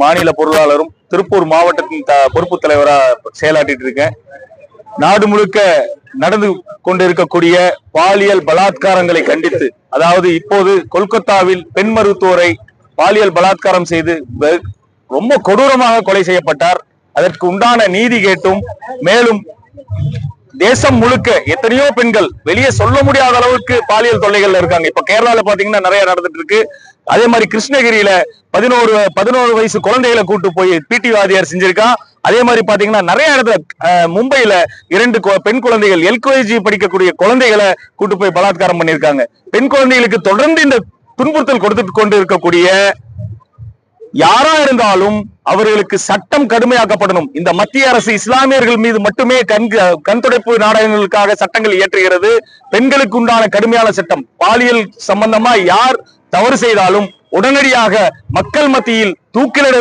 மாநில பொருளாளரும் திருப்பூர் மாவட்டத்தின் பொறுப்பு தலைவரா செயலாற்றிட்டு இருக்கேன். நாடு முழுக்க நடந்து கொண்டிருக்கக்கூடிய பாலியல் பலாத்காரங்களை கண்டித்து, அதாவது இப்போது கொல்கத்தாவில் பெண் மருத்துவரை பாலியல் பலாத்காரம் செய்து ரொம்ப கொடூரமாக கொலை செய்யப்பட்டார். அதற்கு உண்டான நீதி கேட்டும், மேலும் தேசம் முழுக்க எத்தனையோ பெண்கள் வெளியே சொல்ல முடியாத அளவுக்கு பாலியல் தொல்லைகள் இருக்காங்க. இப்ப கேரளால பாத்தீங்கன்னா நிறைய நடந்துட்டு இருக்கு. அதே மாதிரி கிருஷ்ணகிரியில 11 வயசு குழந்தைகளை கூட்டு போய் பிடி வாதியார் செஞ்சிருக்கா. அதே மாதிரி பாத்தீங்கன்னா நிறைய இடத்துல மும்பையில 2 பெண் குழந்தைகள் எல்கேஜி படிக்கக்கூடிய குழந்தைகளை கூட்டு போய் பலாத்காரம் பண்ணியிருக்காங்க. பெண் குழந்தைகளுக்கு தொடர்ந்து இந்த துன்புறுத்தல் கொடுத்து கொண்டு இருக்கக்கூடிய யாரா இருந்தாலும் அவர்களுக்கு சட்டம் கடுமையாக்கப்படணும். இந்த மத்திய அரசு இஸ்லாமியர்கள் மீது மட்டுமே கண் துடைப்பு நாடகங்களுக்காக சட்டங்கள் இயற்றுகிறது. பெண்களுக்கு உண்டான கடுமையான சட்டம், பாலியல் சம்பந்தமா யார் தவறு செய்தாலும் உடனடியாக மக்கள் மத்தியில் தூக்கிலிட